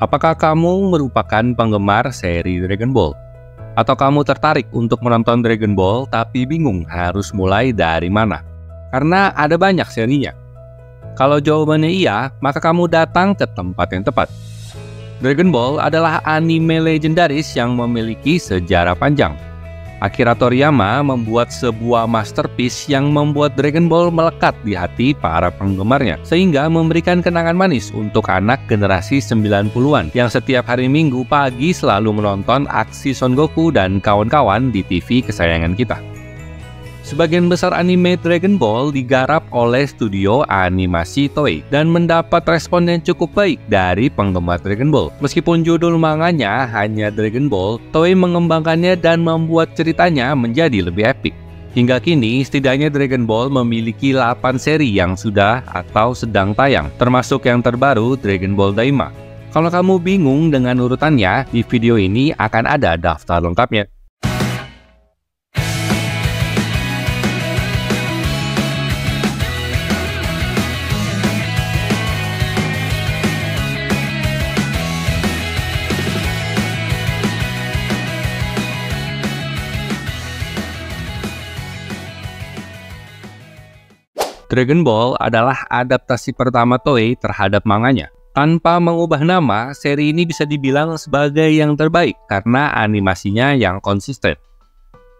Apakah kamu merupakan penggemar seri Dragon Ball? Atau kamu tertarik untuk menonton Dragon Ball tapi bingung harus mulai dari mana? Karena ada banyak serinya. Kalau jawabannya iya, maka kamu datang ke tempat yang tepat. Dragon Ball adalah anime legendaris yang memiliki sejarah panjang. Akira Toriyama membuat sebuah masterpiece yang membuat Dragon Ball melekat di hati para penggemarnya, sehingga memberikan kenangan manis untuk anak generasi 90-an yang setiap hari Minggu pagi selalu menonton aksi Son Goku dan kawan-kawan di TV kesayangan kita. Sebagian besar anime Dragon Ball digarap oleh studio animasi Toei dan mendapat respon yang cukup baik dari penggemar Dragon Ball. Meskipun judul manganya hanya Dragon Ball, Toei mengembangkannya dan membuat ceritanya menjadi lebih epik. Hingga kini, setidaknya Dragon Ball memiliki 8 seri yang sudah atau sedang tayang, termasuk yang terbaru Dragon Ball Daima. Kalau kamu bingung dengan urutannya, di video ini akan ada daftar lengkapnya. Dragon Ball adalah adaptasi pertama Toei terhadap manganya. Tanpa mengubah nama, seri ini bisa dibilang sebagai yang terbaik karena animasinya yang konsisten.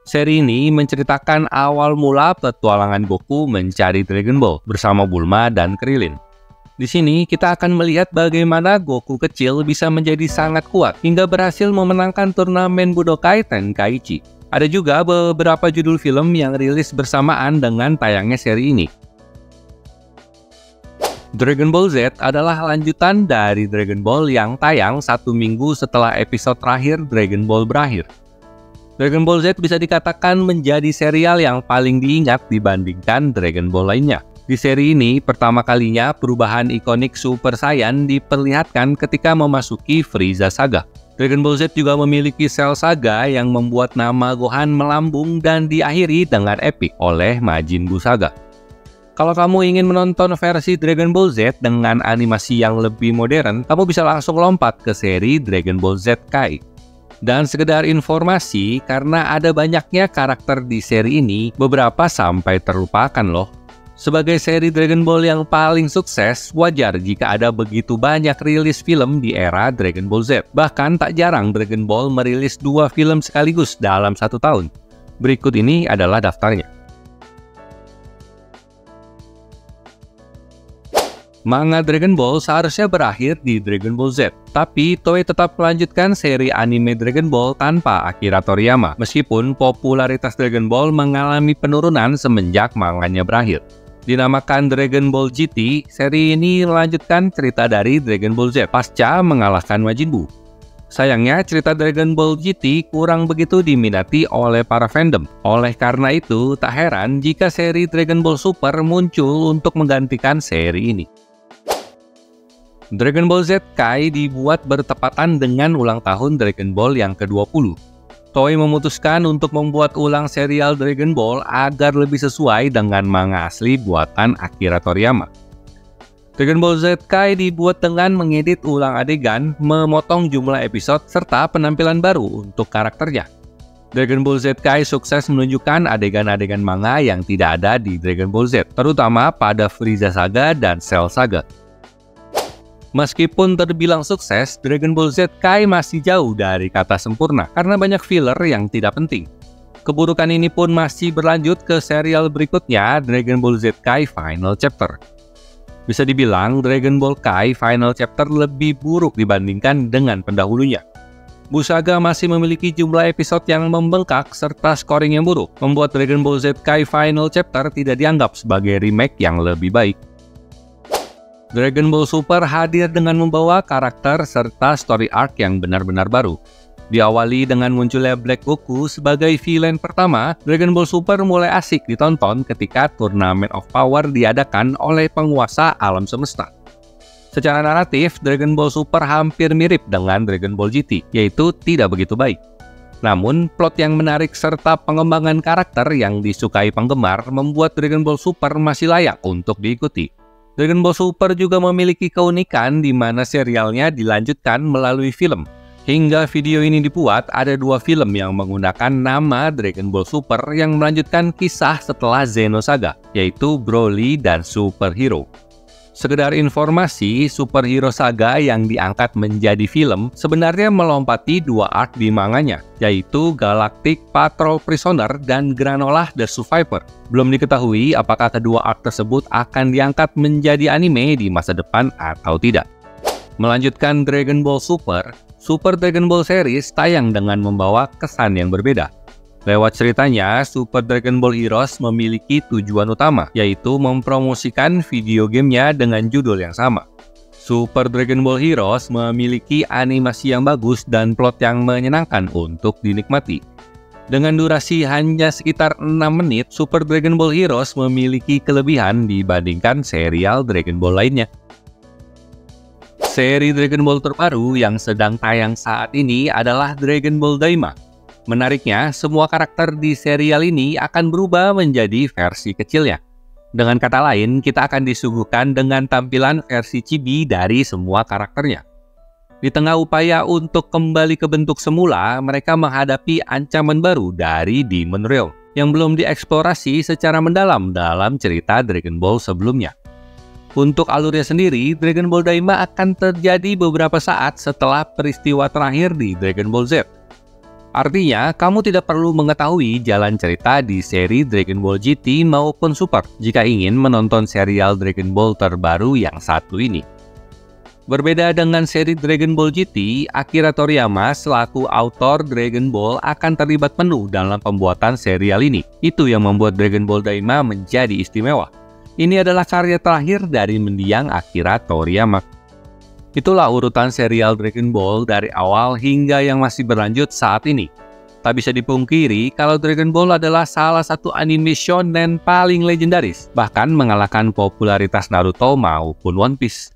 Seri ini menceritakan awal mula petualangan Goku mencari Dragon Ball bersama Bulma dan Krillin. Di sini kita akan melihat bagaimana Goku kecil bisa menjadi sangat kuat hingga berhasil memenangkan turnamen Budokai Tenkaichi. Ada juga beberapa judul film yang rilis bersamaan dengan tayangnya seri ini. Dragon Ball Z adalah lanjutan dari Dragon Ball yang tayang 1 minggu setelah episode terakhir Dragon Ball berakhir. Dragon Ball Z bisa dikatakan menjadi serial yang paling diingat dibandingkan Dragon Ball lainnya. Di seri ini, pertama kalinya perubahan ikonik Super Saiyan diperlihatkan ketika memasuki Frieza Saga. Dragon Ball Z juga memiliki Cell Saga yang membuat nama Gohan melambung dan diakhiri dengan epik oleh Majin Buu Saga. Kalau kamu ingin menonton versi Dragon Ball Z dengan animasi yang lebih modern, kamu bisa langsung lompat ke seri Dragon Ball Z Kai. Dan sekedar informasi, karena ada banyaknya karakter di seri ini, beberapa sampai terlupakan loh. Sebagai seri Dragon Ball yang paling sukses, wajar jika ada begitu banyak rilis film di era Dragon Ball Z. Bahkan tak jarang Dragon Ball merilis 2 film sekaligus dalam 1 tahun. Berikut ini adalah daftarnya. Manga Dragon Ball seharusnya berakhir di Dragon Ball Z, tapi Toei tetap melanjutkan seri anime Dragon Ball tanpa Akira Toriyama, meskipun popularitas Dragon Ball mengalami penurunan semenjak manganya berakhir. Dinamakan Dragon Ball GT, seri ini melanjutkan cerita dari Dragon Ball Z pasca mengalahkan Majin Buu. Sayangnya, cerita Dragon Ball GT kurang begitu diminati oleh para fandom. Oleh karena itu, tak heran jika seri Dragon Ball Super muncul untuk menggantikan seri ini. Dragon Ball Z Kai dibuat bertepatan dengan ulang tahun Dragon Ball yang ke-20. Toei memutuskan untuk membuat ulang serial Dragon Ball agar lebih sesuai dengan manga asli buatan Akira Toriyama. Dragon Ball Z Kai dibuat dengan mengedit ulang adegan, memotong jumlah episode, serta penampilan baru untuk karakternya. Dragon Ball Z Kai sukses menunjukkan adegan-adegan manga yang tidak ada di Dragon Ball Z, terutama pada Frieza Saga dan Cell Saga. Meskipun terbilang sukses, Dragon Ball Z Kai masih jauh dari kata sempurna karena banyak filler yang tidak penting. Keburukan ini pun masih berlanjut ke serial berikutnya, Dragon Ball Z Kai Final Chapter. Bisa dibilang Dragon Ball Kai Final Chapter lebih buruk dibandingkan dengan pendahulunya. Buu Saga masih memiliki jumlah episode yang membengkak serta scoring yang buruk, membuat Dragon Ball Z Kai Final Chapter tidak dianggap sebagai remake yang lebih baik. Dragon Ball Super hadir dengan membawa karakter serta story arc yang benar-benar baru. Diawali dengan munculnya Black Goku sebagai villain pertama, Dragon Ball Super mulai asik ditonton ketika Tournament of Power diadakan oleh penguasa alam semesta. Secara naratif, Dragon Ball Super hampir mirip dengan Dragon Ball GT, yaitu tidak begitu baik. Namun, plot yang menarik serta pengembangan karakter yang disukai penggemar membuat Dragon Ball Super masih layak untuk diikuti. Dragon Ball Super juga memiliki keunikan di mana serialnya dilanjutkan melalui film. Hingga video ini dibuat, ada 2 film yang menggunakan nama Dragon Ball Super yang melanjutkan kisah setelah Xenosaga, yaitu Broly dan Super Hero. Sekedar informasi, Super Hero Saga yang diangkat menjadi film sebenarnya melompati 2 arc di manganya, yaitu Galactic Patrol Prisoner dan Granolah The Survivor. Belum diketahui apakah kedua arc tersebut akan diangkat menjadi anime di masa depan atau tidak. Melanjutkan Dragon Ball Super, Super Dragon Ball Series tayang dengan membawa kesan yang berbeda. Lewat ceritanya, Super Dragon Ball Heroes memiliki tujuan utama, yaitu mempromosikan video gamenya dengan judul yang sama. Super Dragon Ball Heroes memiliki animasi yang bagus dan plot yang menyenangkan untuk dinikmati. Dengan durasi hanya sekitar 6 menit, Super Dragon Ball Heroes memiliki kelebihan dibandingkan serial Dragon Ball lainnya. Seri Dragon Ball terbaru yang sedang tayang saat ini adalah Dragon Ball Daima. Menariknya, semua karakter di serial ini akan berubah menjadi versi kecilnya. Dengan kata lain, kita akan disuguhkan dengan tampilan versi chibi dari semua karakternya. Di tengah upaya untuk kembali ke bentuk semula, mereka menghadapi ancaman baru dari Demon Realm yang belum dieksplorasi secara mendalam dalam cerita Dragon Ball sebelumnya. Untuk alurnya sendiri, Dragon Ball Daima akan terjadi beberapa saat setelah peristiwa terakhir di Dragon Ball Z. Artinya, kamu tidak perlu mengetahui jalan cerita di seri Dragon Ball GT maupun Super jika ingin menonton serial Dragon Ball terbaru yang satu ini. Berbeda dengan seri Dragon Ball GT, Akira Toriyama selaku autor Dragon Ball akan terlibat penuh dalam pembuatan serial ini. Itu yang membuat Dragon Ball Daima menjadi istimewa. Ini adalah karya terakhir dari mendiang Akira Toriyama. Itulah urutan serial Dragon Ball dari awal hingga yang masih berlanjut saat ini. Tak bisa dipungkiri kalau Dragon Ball adalah salah satu anime shonen paling legendaris, bahkan mengalahkan popularitas Naruto maupun One Piece.